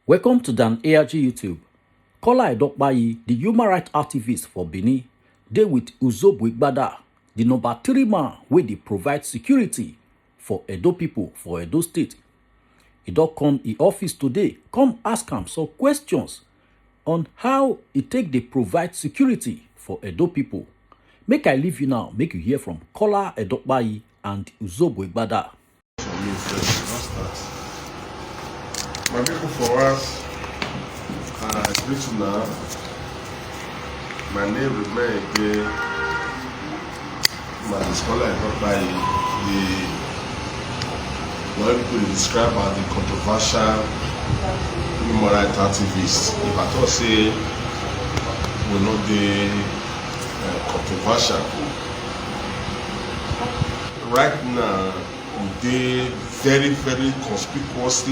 Welcome to Dan ARG YouTube. Kola Edokpayi, the human rights activist for Benin, dey with Izobo, the number 3 man wey dey provide security for Edo people for Edo State. He don come in office today, come ask am some questions on how he take dey provide security for Edo people. Make I leave you now, make you hear from Kola Edokpayi and Izobo. My people, for us, I greet you now. My name remains again. My scholar is not by what people describe as the controversial human rights activist. If I thought say we not the controversial, right now they very conspicuous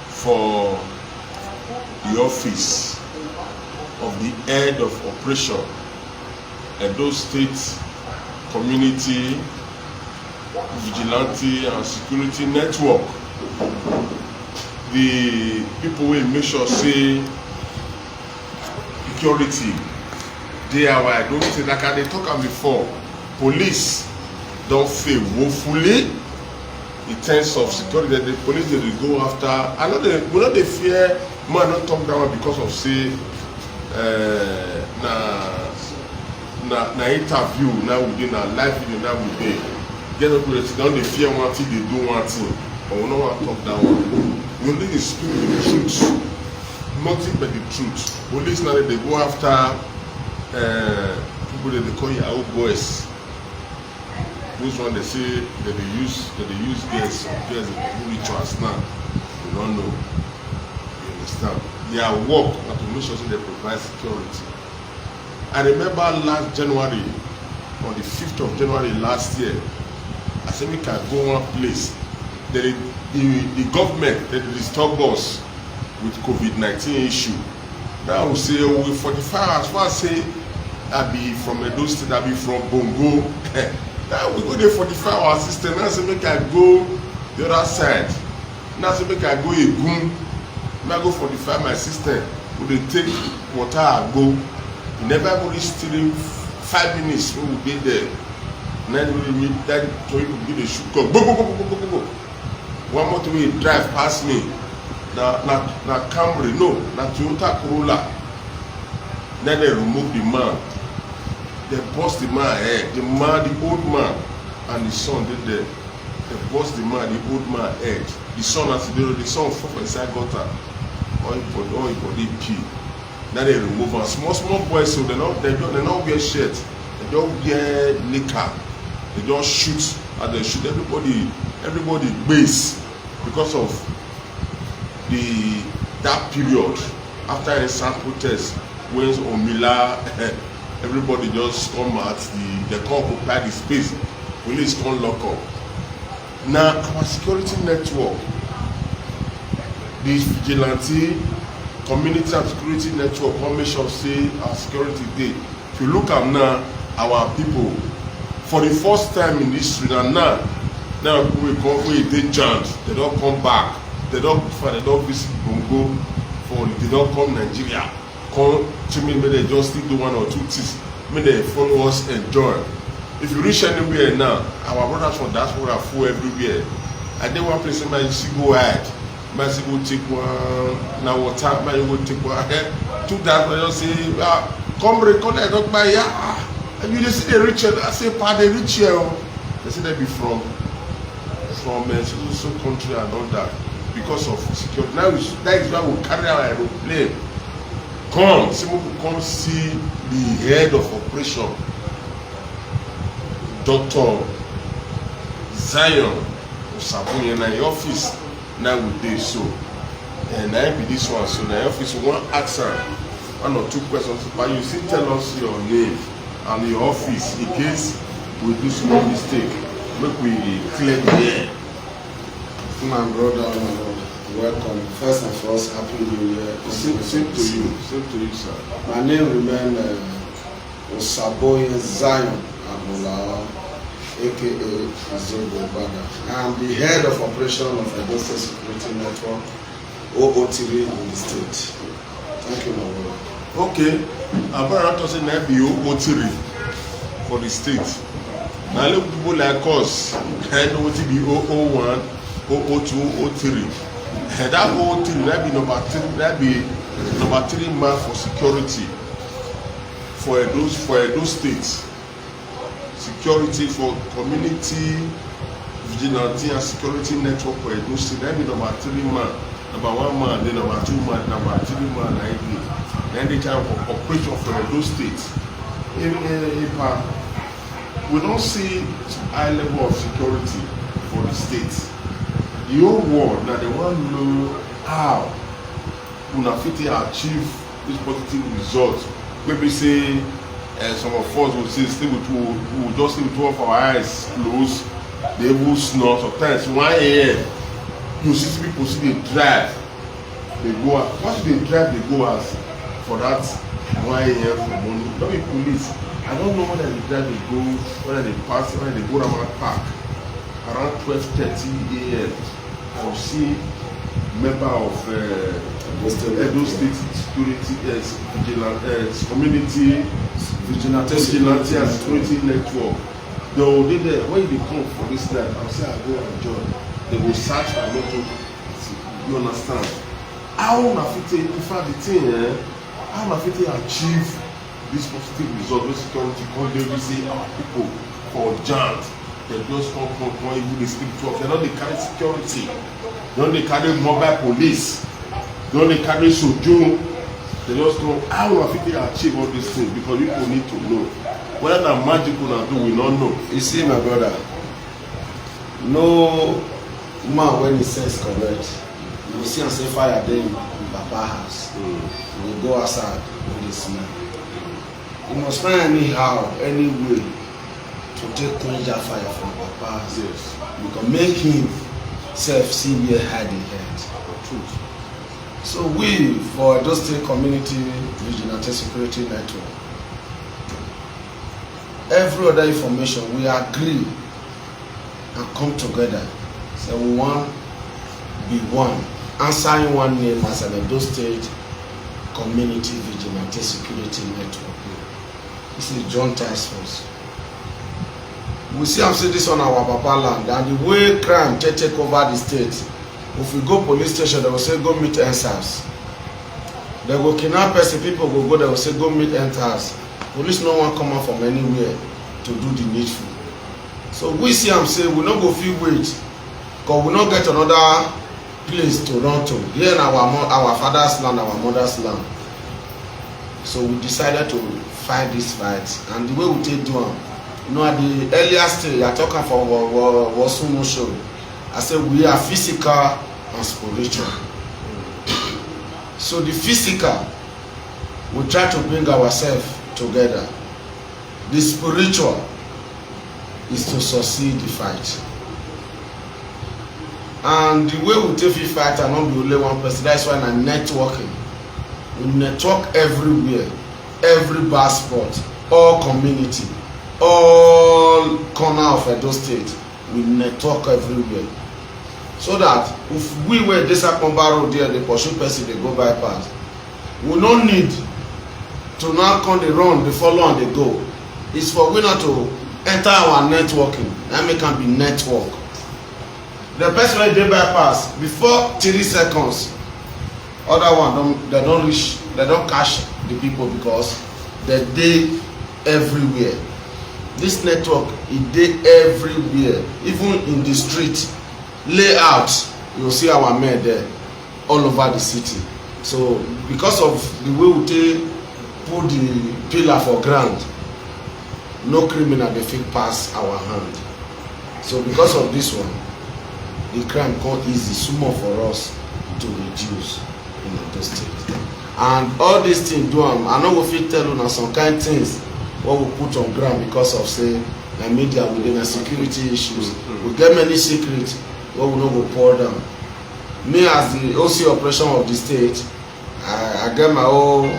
for the office of the head of operation Edo State Community Vigilante and Security Network. The people will make sure say security they are why I don't say like I talk about before. Police don't fail woefully in terms of security. The police they go after. I know we know they fear man not talk down because of say na interview now we do na live video now we dey get up with down they fear one thing they do one thing but we no want to talk down one. We only speak the truth, nothing but the truth. Police now they go after people that they call Yahoo boys. Those one they say that they use girls rituals now. You don't know. You understand? Their work is to make sure they provide security. I remember last January, on the 5th of January last year, I said we can go one place. The government they disturb us with COVID-19 issue. Now we say we 45 hours. First I say I be from Edo State, I be from Bongo. Now we go there 45 hours system. Now say make I go the other side. Now say make I go Egun. Now I go 45 my system. We dey take water I go. We never go reach 5 minutes when we be there. Now we meet that people give the shoot go. Go. One more way drive past me. Na Camry, no, na Toyota Corolla. Then they remove the man. They bust the man head. The old man, and the son did there. They bust the old man head. The son the son fall inside gutter. All he body pee. Now they remove them. Small boys, so they not wear shirt. They don't wear knicker. They don't shoot and they shoot everybody base because of that period after a sound protest when Omila everybody just come out they come occupy the space, police come lock up. Now our security network, the vigilante community and security network come make sure say our security dey. If you look at now our people for the first time in history now people will come wey dey jammed, they don't come back. They don't visit Bongo for they don't come Nigeria. Come to me, they just still do 1 or 2 things. May they follow us enjoy. If you reach anywhere now, our brothers from diaspora are full everywhere. And then one place man you see go hide. Man see go take one now water, man you go take one to that man just say come record I don't buy and you just see the rich I say part the rich here. They say they be from so country and all that. Because of security. Now that is why we carry our aeroplane. Come see the head of operation, Dr. Zion Izobo in the office. Now we dey so. And I be this one. So in the office we want ask her 1 or 2 questions. But you still tell us your name and your office in case we do small mistake. Make we clear the air. My brother, welcome. First and foremost, happy New Year. Same to you, sir. My name remains Izobo Zion Abola, aka Izobo. I am the head of operation of Edo State Security Network, OO3 in the state. Thank you, my brother. Okay, about to say na be OO3 for the state. Now look, people like us, I know what to be 001, 002, 003. That 003, that be number three man for security for Edo State. Security for community vigilante and security network for Edo State. That be number three man. Number one man, then number two man, number three man, then the time for operation for Edo State. We don't see high level of security for the state. The whole world now they want to know how we achieve this positive result. Maybe say some of us will say we will just sleep with two of our eyes closed, they will snore. Sometimes 1 a.m. you see people see they drive, they go out. Once they drive, they go out for that 1 a.m. for morning. Not be police. I don't know whether they drive, they go, whether they pass, whether they go around park around 12:30 a.m. I will see member of Edo State Security Community Vigilante and Security Network. They will be there when they come for this night. I will say I go and join. They will search and not to. You understand? How na fit in fact the thing how na fit achieve this positive result wey security come dey we say our people for jant dem just come even dey sleep 12. Dem no dey carry security, dem no dey carry mobile police, dem no dey carry sojo. Dem just come how na fit achieve all these things because people need to know whether na magic una do we no know. You see my brother, no man when he says correct, you go see am say fire dey in papa house. You go go outside with the smell. You must find anyhow, any way to take quench that fire from papa house. Yes. You can make him self see where hide the head. Truth. So we for Edo State Community Vigilante Security Network, every other information we agree and come together. So we want be one, answering one name as an Edo State Community Vigilante Security Network. This is joint task force. We see am say this on our papa land, and the way crime take over the state. If we go police station, they will say go meet NSAS. They go kidnap person, people go, they will say go meet NSAS. Police no one come out from anywhere to do the needful. So we see am say we no go fit wait, cause we no get another place to run to. Here in our father's land, our mother's land. So we decided to fight this fight, and the way we take do am, you know, at the earlier stage, I talk for Wasumo show. I said we are physical and spiritual. So the physical, we try to bring ourselves together. The spiritual is to succeed the fight. And the way we take the fight and not be only one person, that's why I'm networking. We network everywhere, every bar spot, all community, all corner of Edo State. We network everywhere. So that if we were this road there, the pursue person, they go bypass. We don't need to now come the run, the follow and they go. It's for we not to enter our networking. That make can be network. The person wey dey bypass before 3 seconds, other one they don't reach, they don't catch the people because they dey everywhere. This network it dey everywhere, even in the street layout. You will see our men there all over the city. So because of the way we take put the pillar for ground, no criminal dey fit pass our hand. So because of this one, the crime come easy small for us to reduce in Edo State. And all these things do am, I no go fit tell una some kind things what we put on ground because of say na media within na security issues. We get many secrets what we no go pour down. Me as the OC operation of the state, I get my own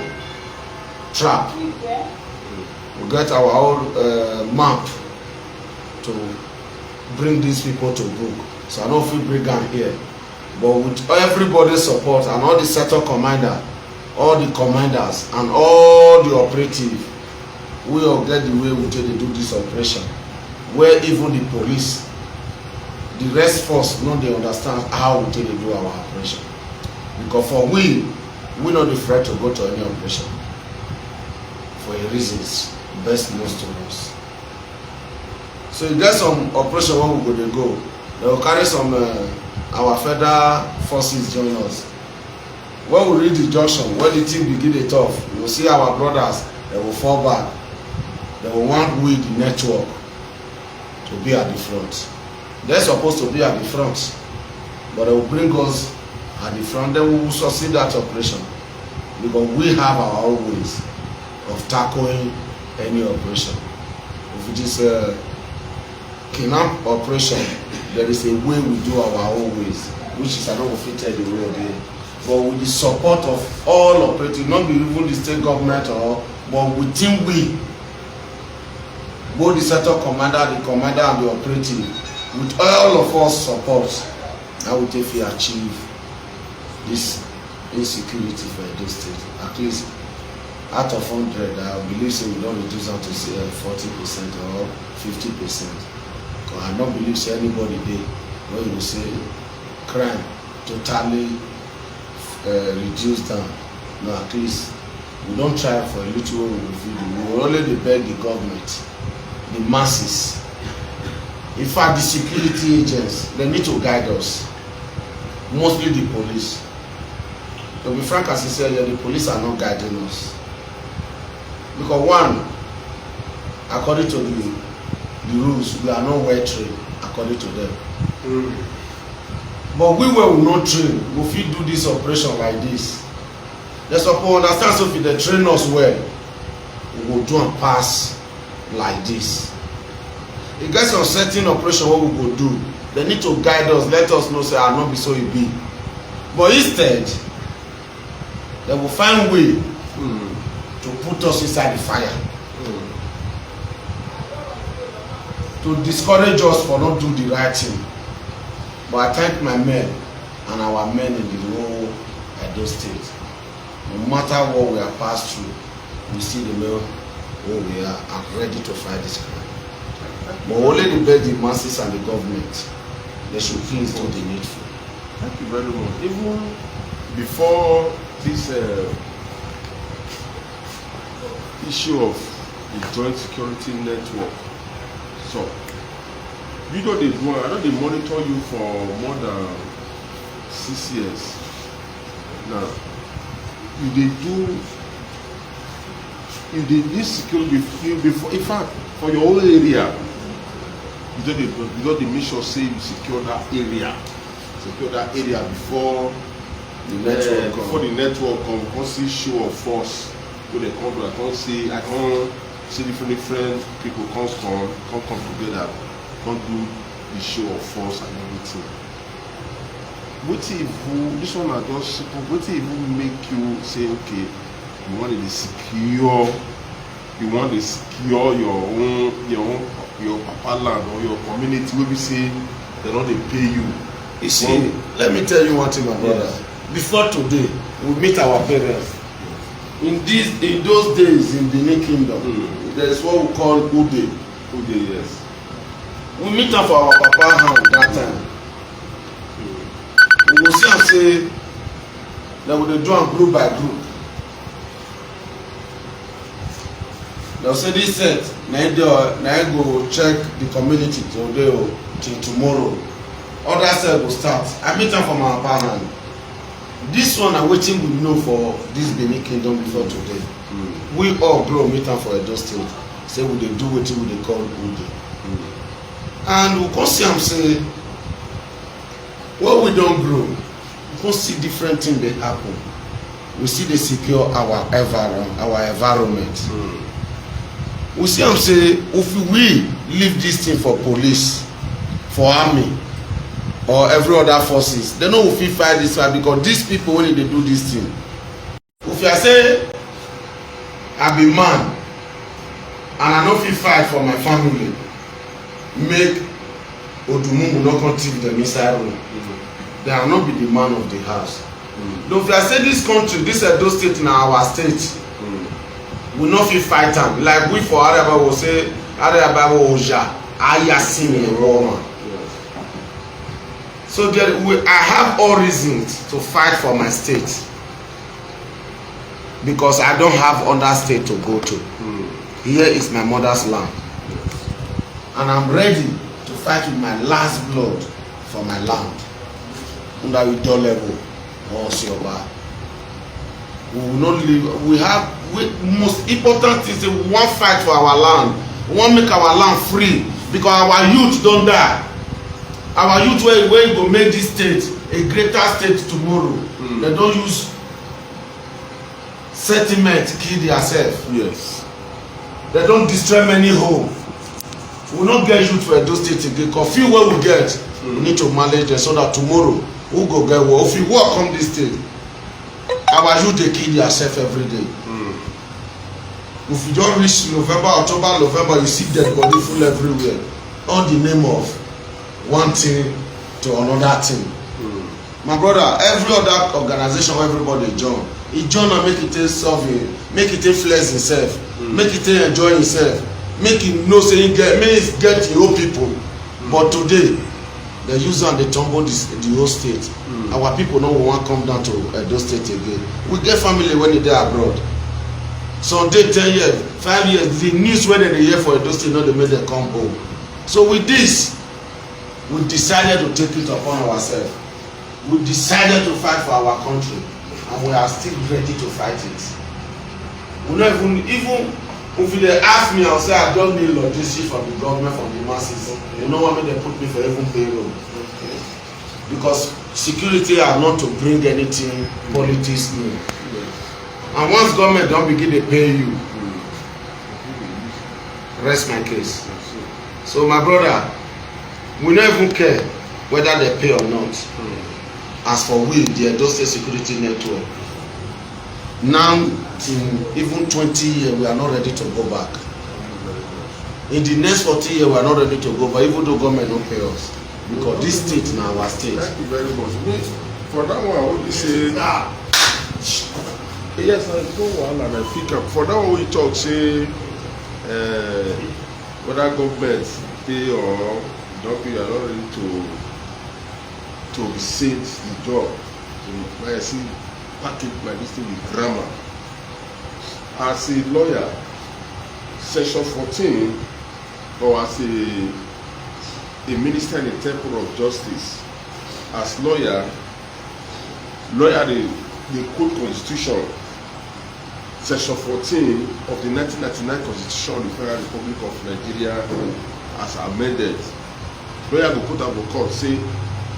trap. We get our own map to bring these people to book. So I know if we bring am here, but with everybody's support and all the sector commander, all the commanders and all the operative, we all get the way we take dey do this operation, where even the police, the rest force no dey understand how we take dey do our operation, because for we no dey afraid to go to any operation for a reasons best known to us. So e get some operation wey we go dey go, they go carry some our federal forces join us. When we reach the junction, when the thing begin dey tough, you go see our brothers, they will fall back. They will want we the network to be at the front. They're supposed to be at the front, but they will bring us at the front. Then we will succeed that operation, because we have our own ways of tackling any operation. If it is a kidnap operation, there is a way we do our own ways, which is I don't fit tell the way again. But with the support of all operatives, not be even the state government but within we, both the sector commander, the commander and the operative, with all of us support, I will take to achieve this insecurity for Edo State. At least out of 100, I believe so we don't reduce down to say 40% or 50%. Because I don't believe so anybody there where you say crime totally reduced down. No, at least we don't try for a little we will only beg the government, the masses. In fact, the security agents, they need to guide us, mostly the police. To be frank, as I said, the police are not guiding us, because one, according to the rules, we are not well trained according to them. But we will not train. We fit do this operation like this. They suppose understand, so if they train us well, we will do and pass like this. It gets some certain operation what we will do. They need to guide us, let us know, say, not be so it be. But instead, they will find way to put us inside the fire. To discourage us for not do the right thing. But I thank my men and our men in the whole Edo State. No matter what we are passed through, we see the men who we are ready to fight this crime. But only the beg the masses and the government, they should please do the needful. Thank you very much. Even before this issue of the joint security network, so you know they do, I know they monitor you for more than 6 years. Now, if they need security before, in fact, for your whole area, you know they make sure say you secure that area before the network. Before the network come see show of force. When they come to, I can't see different people come together. Don't do the show of force and everything. What if this one are just simple? What if make you say, okay, you want to secure your papa land or your community? Will be say they don't pay you. You see, let me tell you one thing, my brother. Yes. Before today, we meet our parents. In those days in Benin Kingdom, there is what we call Ude. Ude, yes. We meet up for our papa hand that time. We will see and say that we dey do am group by group. They will say this set, na go check the community today or till tomorrow. Other set go start. I meet am from our papa hand. This one na wetin we know for this Benin Kingdom before today. We all grow meet am for Edo State. Say we dey do wetin we dey call Ude. And we come see am say when we don grow, we come see different things dey happen. We see dey secure our environment. We see am say if we leave this thing for police, for army or every other forces, they no go fit fight this fight, because these people wey dey do this thing, if you say I be man and I no fit fight for my family, make Odumumu no come thief them inside room. They are not be the man of the house. Don't I say this country, this Edo State na our state. We no fit fight am. Like we for Araba will say, Araba Oja, Ayasin in Roma. So I have all reasons to fight for my state. Because I don't have other state to go to. Here is my mother's land. And I'm ready to fight with my last blood for my land. Under Ido level or Sioba. We will not leave. Most important is we want to fight for our land. We want to make our land free. Because our youth don't die. Our youth where you go make this state a greater state tomorrow. They don't use sentiment to kill themselves. Yes. They don't destroy many homes. We will not get youth for Edo State again. Because few where we get, we need to manage them so that tomorrow we go get war. If we work on this state, our youth they kill themselves every day. If you don't reach November, November, you see dead body full everywhere. On the name of one thing to another thing. My brother, every other organization, everybody join. He join and make it solving, make it flex himself, make it enjoy himself, make him know say he get the whole people. But today, they use and they tumble the whole state. Our people no want come down to Edo State again. We get family when they are abroad. Some day 10 years, 5 years, the news when they hear for Edo State, no, they make them come home. So with this, we decided to take it upon ourselves. We decided to fight for our country, and we are still ready to fight it. We not even if they ask me, I'll say I don't need logistics from the government, from the masses. You know what I mean? They put me for even payroll. Okay. Because security are not to bring anything politics new. And once government don't begin to pay you, rest my case. So my brother, we don't even care whether they pay or not. As for we, the Edo State Security Network, now in even 20 years, we are not ready to go back. In the next 40 years, we are not ready to go back, even though government don't pay us. Because this state is our state. Thank you very much. For that one, I want to say, yes, I go one and I pick up. For that one, we talk, say, whether government pay or don't pay, you are not ready to rescind the job. So, I see package my this thing with grammar. As a lawyer, section 14, or as a minister in the temple of justice, as lawyer they quote constitution, section 14 of the 1999 constitution of the Federal Republic of Nigeria as amended. Lawyer go put up a court say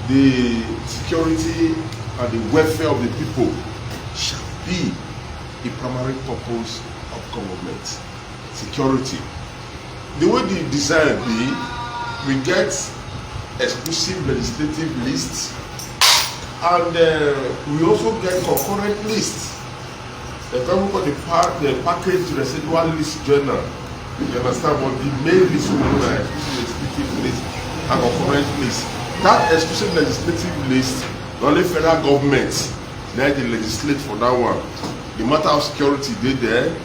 the security and the welfare of the people shall be the primary purpose of government. Security. The way the design be, we get exclusive legislative lists, and we also get concurrent lists. The government got the package residual list journal. You understand? But the main list will be exclusive legislative list and concurrent list. That exclusive legislative list, the only federal government now they legislate for that one. The matter of security they there,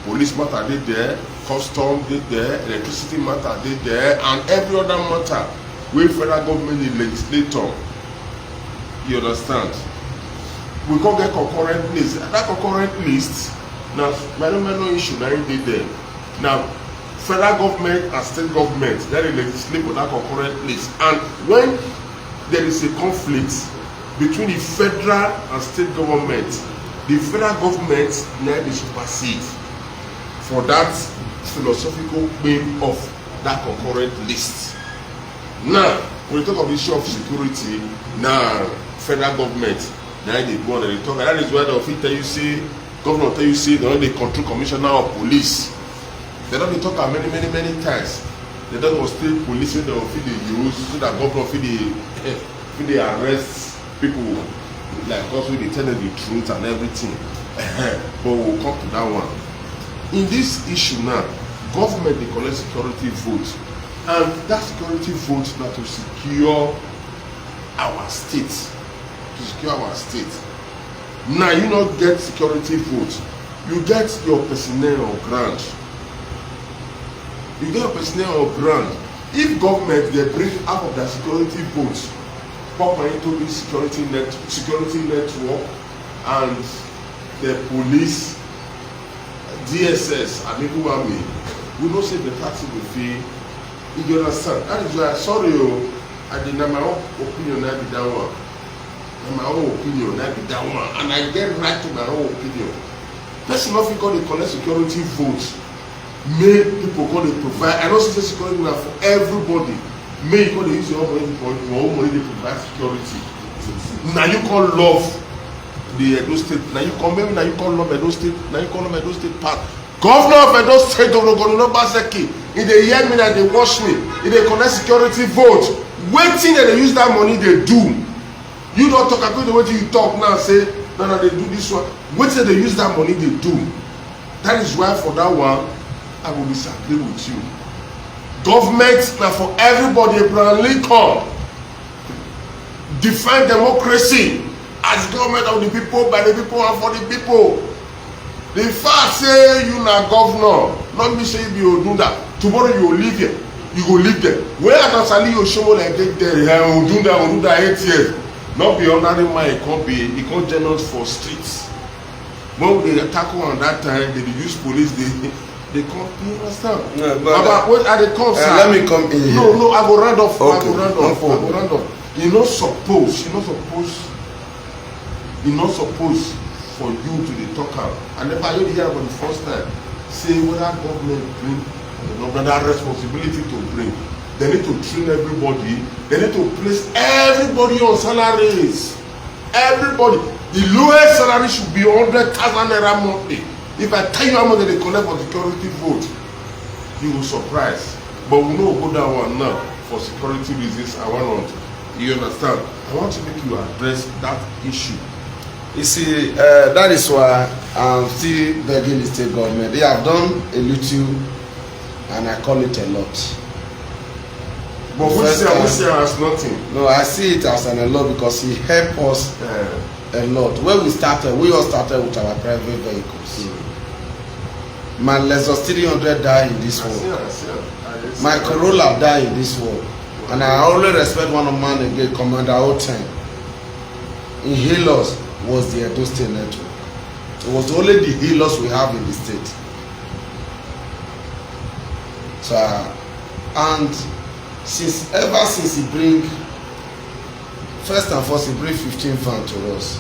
police matter they there, custom they there, electricity matter they there, and every other matter where federal government is legislator. You understand? We can't get concurrent list. That concurrent list now no issue now they there. Now federal government and state government they legislate for that concurrent list, and when there is a conflict between the federal and state government, the federal government now they supersede for that philosophical claim of that concurrent list. Now, when we talk of the issue of security, now federal government now they go on and they talk, and that is why the office tell you say, governor tell you say, they don't control commissioner of police. They don't talk about many times. They don't go state police when they office they use so that governor feel they arrest people like us when they tell them the truth and everything. But we'll come to that one. In this issue now, government they collect security vote And that security vote now to secure our state. To secure our state. Now you not get security vote. You get your personnel on ground. You get your personnel on ground. If government they bring half of their security votes, pop into the security network, and the police, DSS, and even army, we don't say the taxi will fee. You understand? That is why, sorry, I did not my own opinion, I be that one. And my own opinion, I be that one. And I get right to my own opinion. Person of call the collect security votes. Make people call they provide. I don't say security now for everybody. May you call they use your own money they provide security. Now you call love the Edo State. Now you call maybe now you call love Edo State. Now you call them Edo State part. Governor of Edo State, Governor Baseki. If they hear me that they watch me, if they collect security vote, waiting that they use that money they do. You don't talk about the way you talk now. Say no, they do this one. Waiting they use that money they do. That is why for that one. I will disagree with you. Government now for everybody, Abraham Lincoln define democracy as government of the people, by the people, and for the people. The fact say you na governor, not me say you do that. Tomorrow you will live here, you go live there. Where Adasali Oshomo like get there, will do that 8 years. Not be ordinary man, it can't generous for streets. When they tackle on that time, they use police, they come, you understand? No, but what are the concern? let me come in here. No, I go round off. Okay. I go round off. You're not supposed for you to be talk out. And if I hear for the first time, say whether government bring that responsibility to bring. They need to train everybody. They need to place everybody on salaries. Everybody. The lowest salary should be 100,000 naira monthly. If I tell you how much they collect for security vote, you will surprise. But we know go that one now for security reasons. I want to, you understand? I want to make you address that issue. You see, that is why I'm still begging the state government. They have done a little, and I call it a lot. But we say as nothing. No, I see it as a lot because he helped us a lot. When we all started with our private vehicles. My Lexus 300 died in this war. My Corolla died in this war. And I always respect one of man again, Commander O10. In Healers was the Edo State network. It was only the healers we have in the state. So, and ever since he bring, first and first he bring 15 van to us.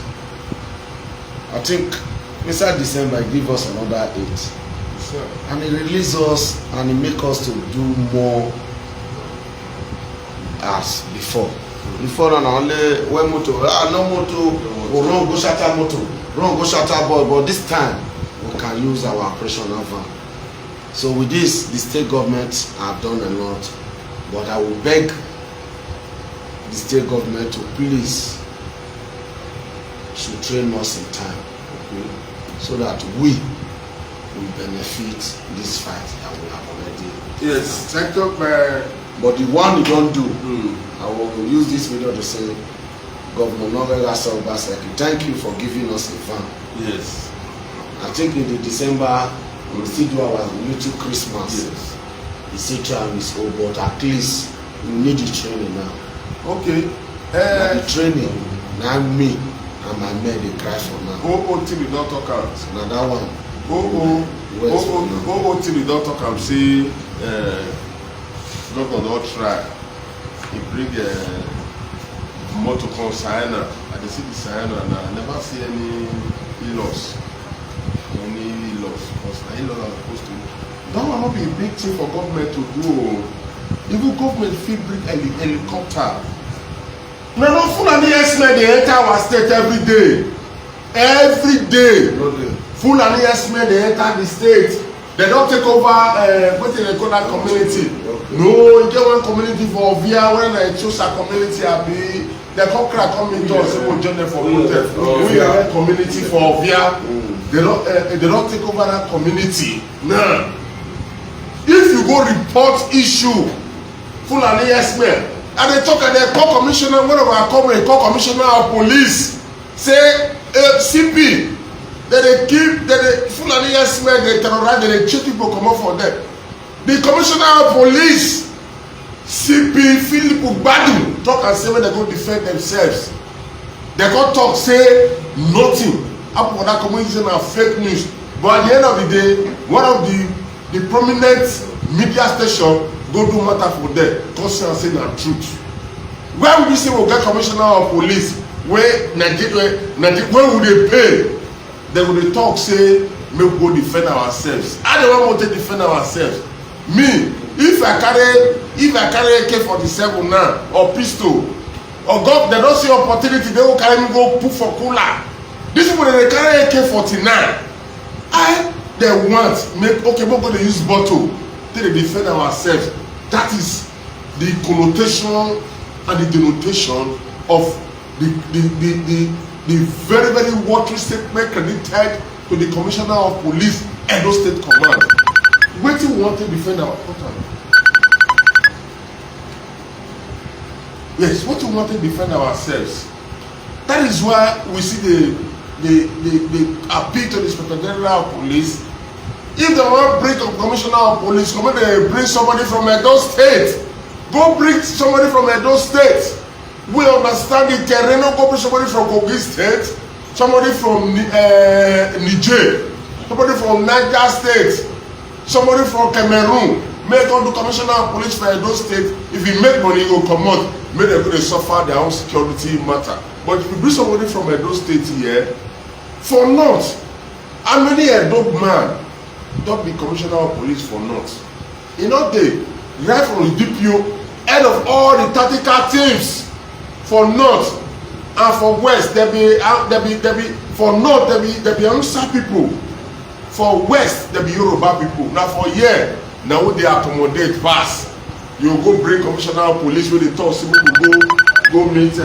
I think inside December he give us another 8. Sure. And he release us and he make us to do more as before. Before on only one motor, no motor, or run go shatter motor, run go shatter boy, but this time we can use our operational van. So with this, the state government have done a lot, but I will beg the state government to please should train us in time, okay, so that we will benefit this fight that we have already. Yes, thank you, man. But the one you don't do, I will use this video to say, Governor Novega Sobaseki, thank you for giving us a van. Yes. I think in the December, we will still do our little Christmas. Yes. Etc. and it's over, but at least we need the training now. Okay. The training, now me and my men, they cry for now. Go till we don't talk out. Now that one. Go till we don't talk out. See, Governor don't try. He bring motor called Sienna. I dey see the Sienna and I never see any loss. Because I know I'm supposed to. That will not be a big thing for government to do. Even government feel bring a helicopter. No, Fulani S-men they enter our state every day. Every day. Fulani S-men they enter the state. They don't take over what they call that community. Okay. No, you get one community for Ovia when I choose a community, they come crack come into us, people join them for protest. We are a community for Ovia. They don't take over that community. Nah. If you go report issue Fulani yes-men. And they talk and they call commissioner, one of our company call commissioner of police. Say, CP, that they keep, that they Fulani yes-men, they terrorize, they chase people come up for them. The commissioner of police, CP Philip Ubadu, talk and say when they go defend themselves. They go talk, say nothing. Up for that communication are fake news. But at the end of the day, one of the prominent media station go do matter for them. Because they are saying the truth. Why would you say we'll get commissioner of police? Where Nigeria, when would they pay? They will talk, say, we go defend ourselves. I don't want to defend ourselves. Me, if I carry AK-47 now or pistol, or God, they don't see opportunity, they will carry me go put for cooler. This is when they carry AK-49. They want make okay, we're going to use bottle to defend ourselves. That is the connotation and the denotation of the very, very watery statement credited to the commissioner of police, Edo State Command. What do we want to defend our country? Yes, what we want to defend ourselves. That is why we see the appeal to the Inspector General of Police. If they want to bring a commissioner of police, come on, they bring somebody from Edo State. Go bring somebody from Edo State. We understand the terrain. Go bring somebody from Kogi State, somebody from Niger, somebody from Niger State, somebody from Cameroon. Make all the commissioner of police for Edo State. If he make money, he will come out. Make them go to suffer their own security matter. But if you bring somebody from Edo State here, for not, how many Edo man don't be commissioner of police for not? You know they right from the DPO, head of all the tactical teams for north and for west. There be for north there be Hausa people. For west there be Yoruba people. Now for here, now they accommodate pass. You go bring commissioner of police when they talk, so people go meet.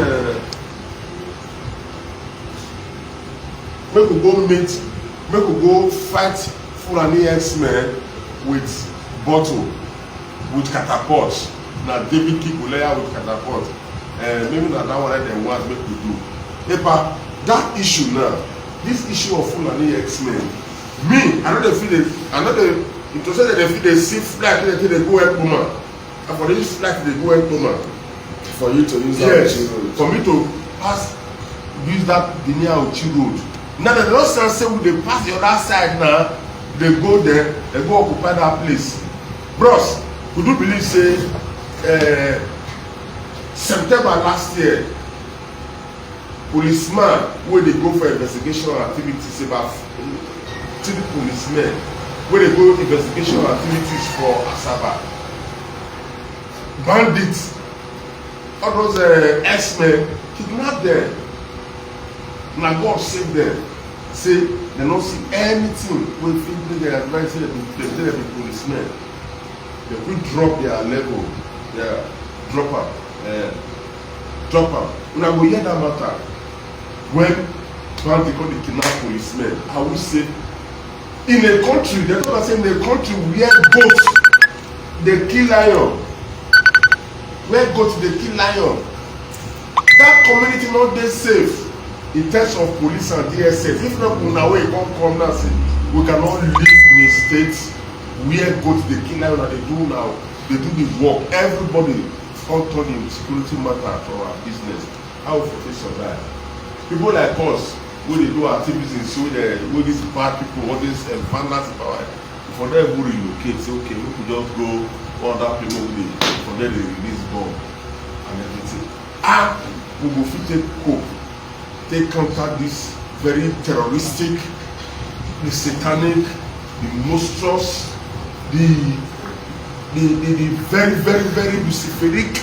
Make we go fight Fulani X-Men with bottle, with catapult. Now David Kikuleya with catapult. Maybe not that one they want make we do. But that issue now, this issue of Fulani X-Men, me, I know they feel it. I know they. It was said that they feel they see flag, they go help woman. And for this flag, they go help woman. For you to use that road. For me to pass, use that Guinea Uchi road. Now they don't say they pass the other side now, they go there, they go occupy that place. Bros, could you believe say September last year, policeman where they go for investigation activities about 3 policemen where they go investigation activities for Asaba. Bandits, all those X-men kidnap them. Now God save them. Say they don't see anything when people they advise them they be policemen. They will drop their level, their drop out. When I go hear that matter, when bandits call the kidnap policemen, I will say in a country, they're not saying in a country where goats they kill lion. Where goats they kill lion. That community not dey safe. In terms of police and DSS, if not una way come now say we cannot live in a state where goats they kill lion and they do now, they do the work. Everybody come turn in security matter to our business. How we fit survive? People like us, when they do activities in Sweden, with these bad people, all these vandals power, for them who relocate, say okay, we could just go other people for them they release bomb and everything. And we go fit take cope. They counter this very terroristic, the satanic, the monstrous, the very, very, very luciferic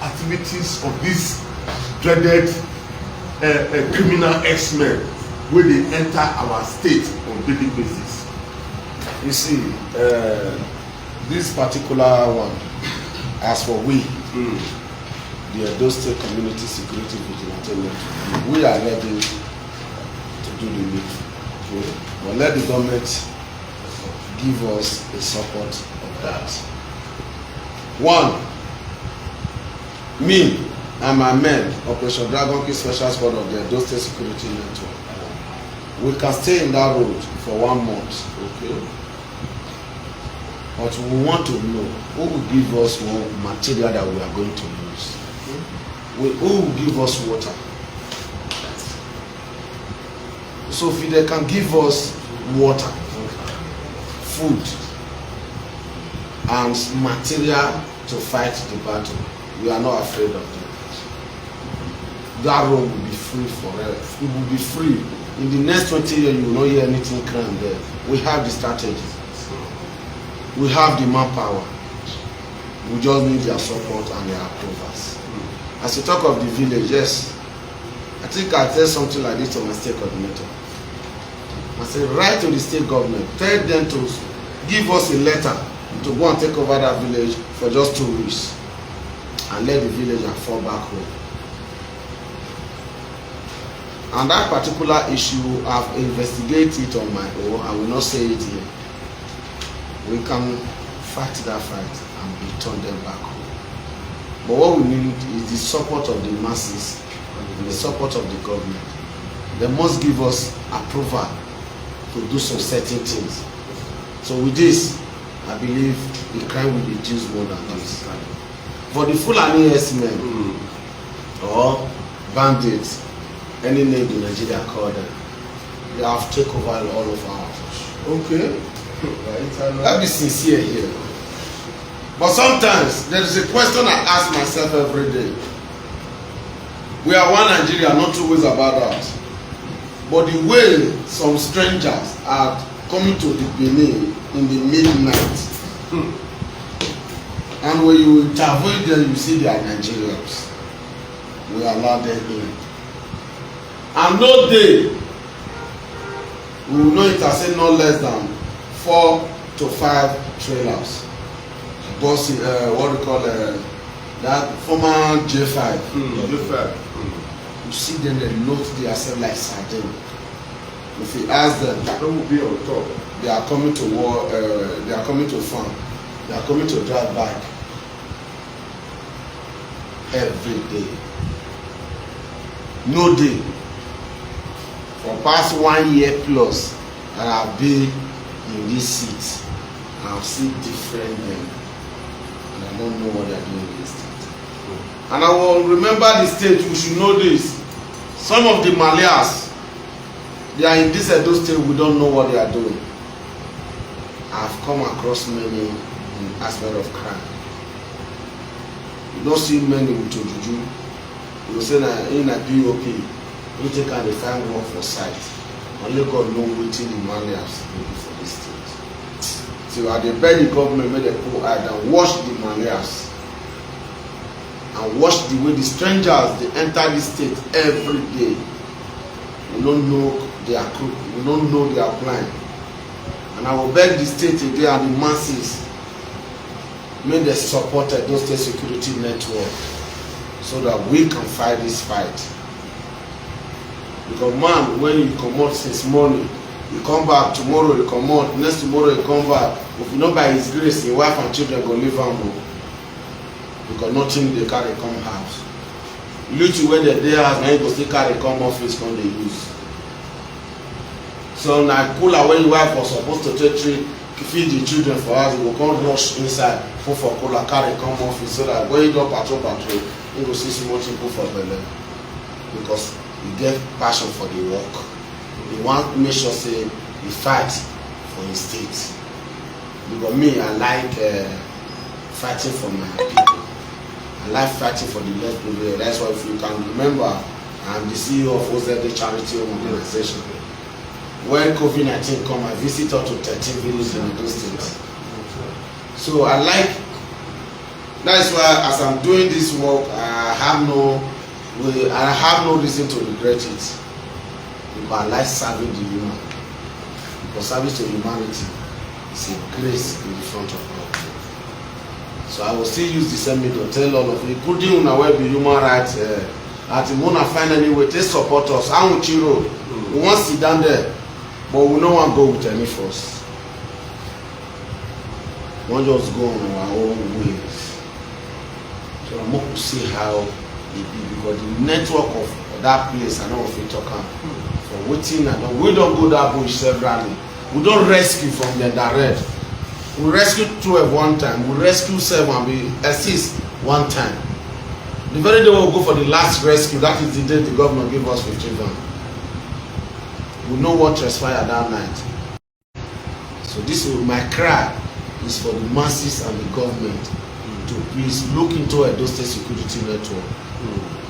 activities of these dreaded criminal X-Men where they enter our state on daily basis. You see, this particular one, as for we, the Edo State Community Security Vigilante Network, we are ready to do the needful. But let the government give us the support of that. One, Me and my men, Operation Dragon Key Special Squad of the Edo State Security Network, we can stay in that road for 1 month. Okay. But we want to know who will give us more material that we are going to use. Who will give us water? So if they can give us water, food, and material to fight the battle, we are not afraid of them. That road will be free forever. It will be free. In the next 20 years, you will not hear anything crime there. We have the strategy. We have the manpower. We just need their support and their approvals. As you talk of the village, yes, I think I tell something like this to my state coordinator. I said, write to the state government, tell them to give us a letter to go and take over that village for just 2 weeks and let the villager fall back home. And that particular issue, I've investigated on my own. I will not say it here. We can fight that fight and return them back home. But what we need is the support of the masses and the support of the government. They must give us approval to do some certain things. So with this, I believe the crime will reduce more than this. For the Fulani men or bandits, any name in Nigeria call them, they have taken over all of our bush. Okay. I'll be sincere here. But sometimes there is a question I ask myself every day. We are one Nigeria, not two ways about that. But the way some strangers are coming to the Benin in the midnight, and when you interview them, you see they are Nigerians. We allow them in. And no day, we will not intercept no less than 4 to 5 trailers. Boss, what we call that former J5. J5. You see them, they load themselves like sardine. If you ask them, that will be on top. They are coming to war, they are coming to farm, they are coming to drive back every day. No day. For past 1 year plus that I've been in this seat, I've seen different men, and I don't know what they are doing in this state. And I will remember the state. We should know this. Some of the Malayas, they are in this Edo State. We don't know what they are doing. I've come across many in aspect of crime. You don't see many with Ojuju. You say that in a POP, you take and find work for sight. Only God knows what the Malayas do for this state. So at the very government made a pull out and watch the Malayas and watch the way the strangers they enter this state every day. We don't know they are crook, we don't know they are blind. And I will beg the state again and the masses, may they support those state security network so that we can fight this fight. Because man, when you come out since morning, you come back tomorrow, you come out, next tomorrow you come back. If you know by his grace, your wife and children go live on more. Because nothing they carry come house. Literally when they're there, now you go still carry come office when they use. So now cooler when your wife was supposed to take tree, feed the children for us, you will come rush inside, put for cooler, carry come office so that when you do patrol, you go see small thing put for belly. Because you get passion for the work. You want to make sure say you fight for your state. Because me, I like fighting for my people. I like fighting for the less privileged. That's why if you can remember, I'm the CEO of OZD Charity Organization. When COVID-19 come, I visit up to 13 villages in Edo State. So I like, that's why as I'm doing this work, I have no reason to regret it. Because I like serving the human. Because service to humanity is a grace in the front of God. So I will still use the same method to tell all of you, including una wey be human rights, at the moment find any way, they support us. I want you we want to sit down there, but we don't want to go with any force. We want just go on our own ways. So I'm going to see how it be, because the network of that place, I know if you talk for waiting and we don't go that bush severally. We don't rescue from the direct. We rescue 12 one time, we rescue 7 and we assist one time. The very day we'll go for the last rescue, that is the day the governor gave us 15 van. We know what transpired that night. So this is my cry is for the masses and the government to please look into Edo State security network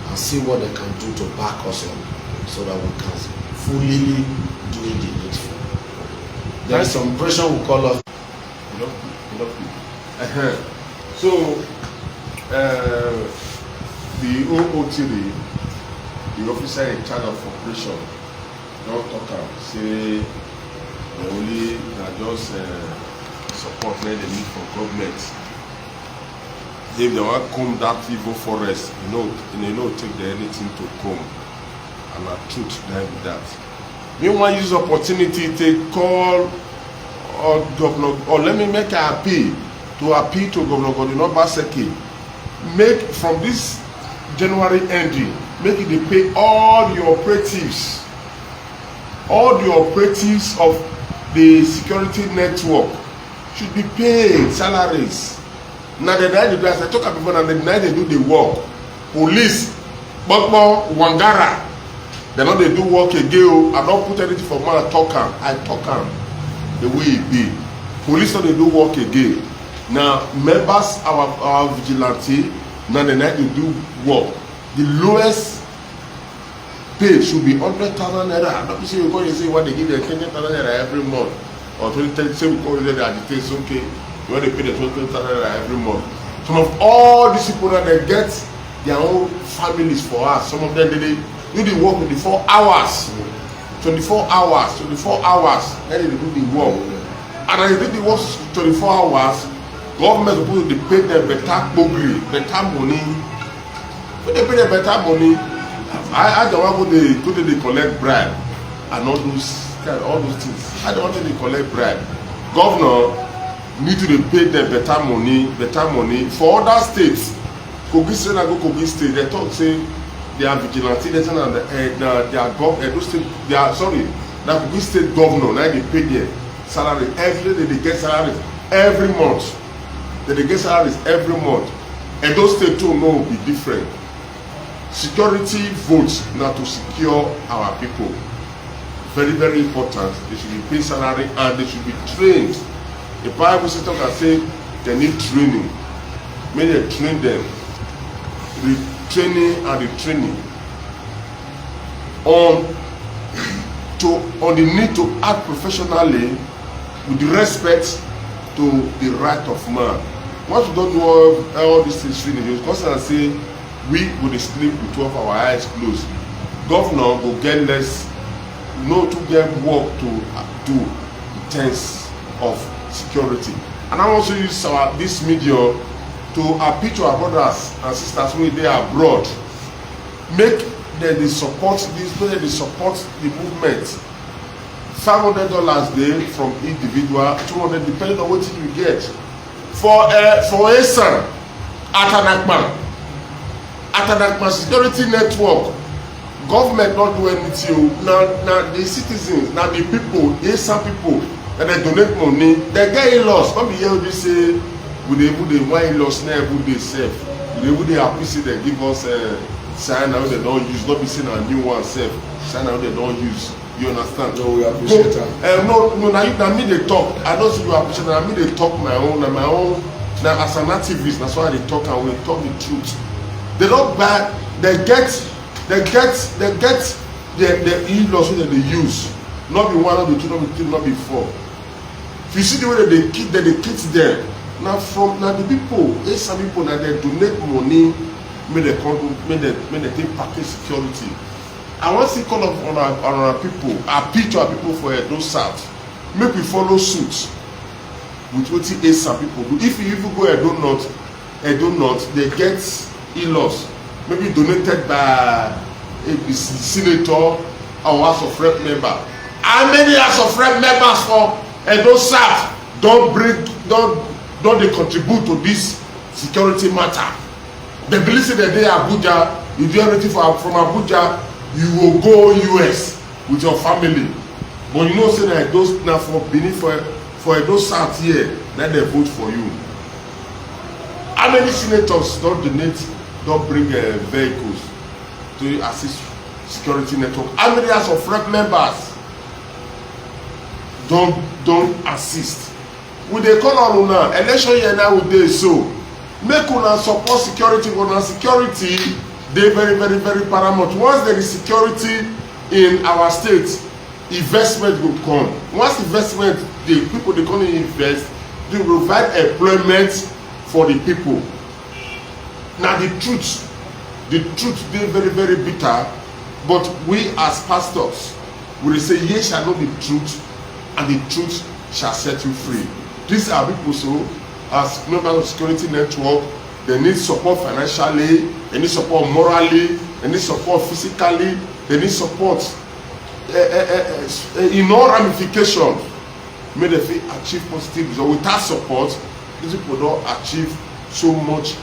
and see what they can do to back us up so that we can fully do the needful. There is some pressure we call us. So the OOTD, the officer in charge of operation, don't talk am say they only just support wey they need from government. If they wan comb that evil forest, you know take the anything to comb, and na truth na be that. Me wan use opportunity to call governor, or let me make an appeal to Governor Godwin Obaseki. Make from this January ending, make it dey pay all the operatives of the security network should be paid salaries. Now the night they do, as I talk about before, now the night they do the work, police, Bokbo, Wangara, they know they do work again. I don't put anything for man. I talk am the way it be. Police know they do work again. Now members our vigilante, now the night they do work, the lowest pay should be 100,000 naira. Don't say you go and say what they give them 20,000 naira every month or 20,000. Say we call it the agitation. Okay, you want to pay the 20,000 naira every month. Some of all these people that they get their own families for us. Some of them they do the work 24 hours. 24 hours. Then they do the work. And as they do the work 24 hours, government is supposed to pay them better money. When they pay them better money, I don't want to they collect bribe and all those things. I don't want to collect bribe. Governor need to pay them better money. For other states, Kogi State and Kogi State, they talk say they are vigilante. They say Edo State, that Kogi State governor now they pay their salary every day. They get salaries every month. They get salaries every month. Edo State too no be different. Security votes now to secure our people. Very, very important. They should be paid salary and they should be trained. The Bible says can say they need training. May they train them. Retraining and retraining on the need to act professionally with respect to the right of man. Once you don't do all these things training, you constantly say we will sleep with 12 our eyes closed. Governor will get less, to get work to do in terms of security. And I also use this media to appeal to our brothers and sisters who are abroad. Make them they support this, make them they support the movement. $500 day from individual, 200 depending on what you get. For a son, Atanakman security network, government not do anything. Now the citizens, now the people, some people that they donate money, they get lost. Come here, they say, we they why lost now, they save. They appreciate they give us sign out they don't use, not be saying a new one save, sign out they don't use. You understand? No, we appreciate that. No, now me they talk. I don't see you appreciate that. Me they talk my own. Now as an activist, that's why they talk and we talk the truth. They don't buy. They get the e-laws that they use. Not be one, not be two, not be three, not be four. If you see the way that they kids them. Now the people, some people that they donate money, may they take package security. I want to call up on our people, appeal to our people for those South. Make we follow suit with what some people do. If you even go Edo North, they get e-laws, maybe donated by a senator or House of Rep member. How many House of Rep members for Edo South don't they contribute to this security matter? They believe say that they Abuja, you do everything from Abuja, you will go US with your family. But you know say that those now for Benin for those South here, let them vote for you. How many senators don't donate, don't bring vehicles to assist security network? How many House of Rep members don't assist? We dey call on una election year now we dey so make una support security. Una security dey very paramount. Once there is security in our state, investment go come. Once investment, the people dey come invest, they provide employment for the people. Now the truth dey very bitter, but we as pastors we dey say ye shall know the truth, and the truth shall set you free. These are people, so as members of security network, they need support financially, they need support morally, they need support physically, they need support in all ramifications. May they achieve positive results. Without support, these people don't achieve so much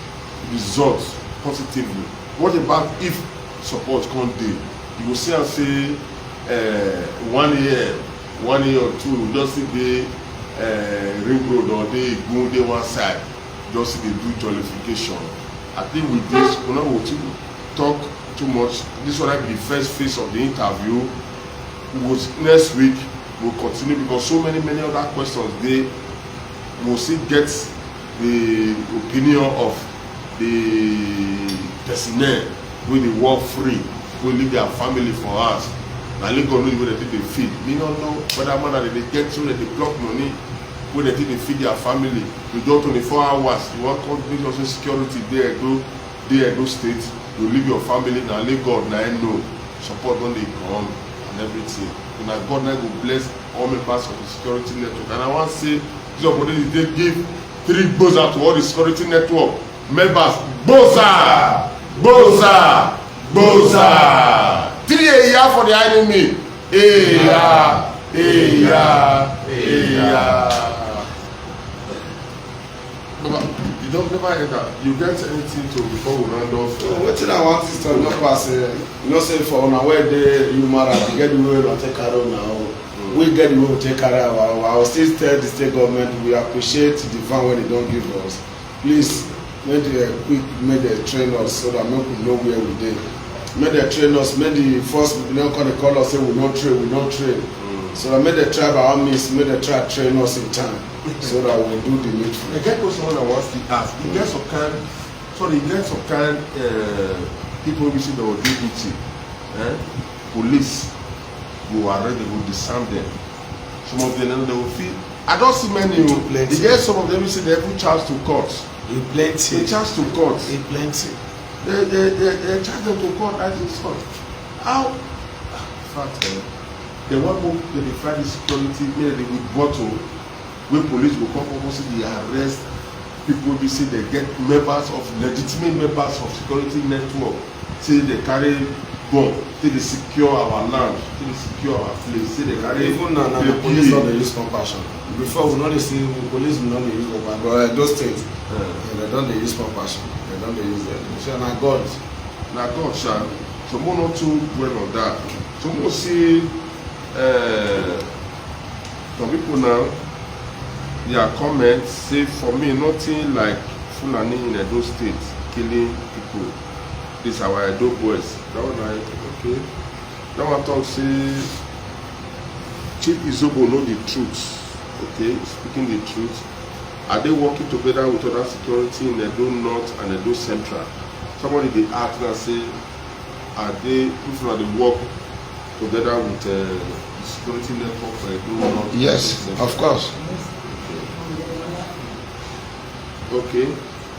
results positively. What about if support can't do? You will see and say 1 year or two, just see the ring road or they go there one side, just see they do jollification. I think with this, we're not going to talk too much. This will be the first phase of the interview. Next week we'll continue, because so many other questions they will still get the opinion of the personnel wey dey work free, wey leave their family for us. Na Lagos know the way they take dey feed. Me no know whether man dey get through, they block money wey they take dey feed their family. You do 24 hours, you wan come make sure security dey Edo State, you leave your family. Na Lagos na I know support don dey come and everything. Na God na go bless all members of the security network. And I wan say this opportunity dey give 3 gboza to all the security network members. Gboza! Gboza! Gboza! 3 a year for the enemy. Eya! Eya! Eya! You don't never enter. You get anything to before we round off? Wetin I want is to not pass. You know, say for una where dey human rights, get the way we take care of now. We get the way we take care of our. I will still tell the state government we appreciate the van when they don't give us. Please, make the quick, make the train us so that we know where we dey. Make the train us. Make the first we don't call us say we don't train, we don't train. So that make the try by all means, make the try train us in time, so that we do the needful. I get someone that wants to ask. You get some kind, people who see the duty. Police will arrest, they will disarm them. Some of them they will feel. I don't see many. You get some of them who say they have charge to court. Plenty. They charge to court. Plenty. They charge them to court as it's court. How? Fact. They want to find the security, maybe with bottle, where police will come almost they arrest people. We say they get members of legitimate members of security network. Say they carry gun, say they secure our land, say they secure our place, say they carry. Even now, the police don't use compassion. Before we not see police, we not use compassion. But those states, they don't use compassion. They don't use them. So now God, sir. So more not too well on that. So more see. Some people now, their comments say, for me, nothing like Fulani in Edo State killing people. This our Edo boys. That one okay. That one talk say Chief Izobo know the truth. Okay, speaking the truth. Are they working together with other security in Edo North and Edo Central? Somebody they ask and say, are they people that they work together with the security network for Edo North? yes, of course. Okay.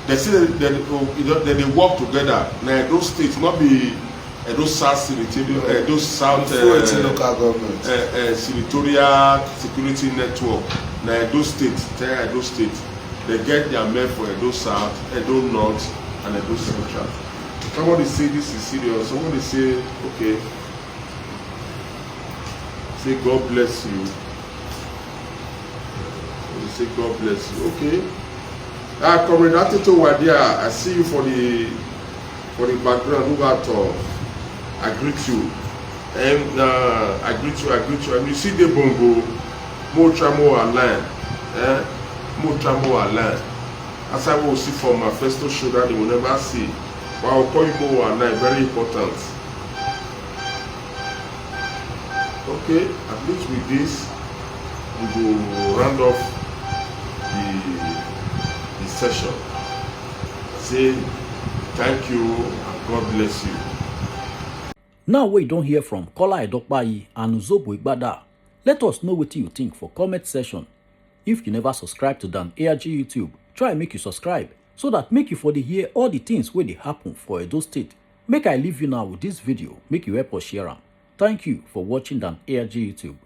They say that they work together. Now Edo State, not be Edo South Edo South local government. Senatorial security network. Now Edo State, they get their men for Edo South, Edo North, and Edo Central. Somebody say this is serious. Somebody say, okay. Say God bless you. Say God bless you. Okay. Comrade Atito Wadia, I see you for the for the background, who got I greet you. And I greet you. And you see the bongo, more tramo align. More tramo align. As I will see from my first show that they will never see. But I'll call you more align, very important. Okay, at least with this, we will round off the session. Say thank you and God bless you. Now we don't hear from Kola Edokpayi and Izobo Igbada. Let us know what you think for comment section. If you never subscribe to Dan ARG YouTube, try make you subscribe so that make you for the hear all the things where they happen for Edo State. Make I leave you now with this video, make you help us share them. Thank you for watching Dan ARG YouTube.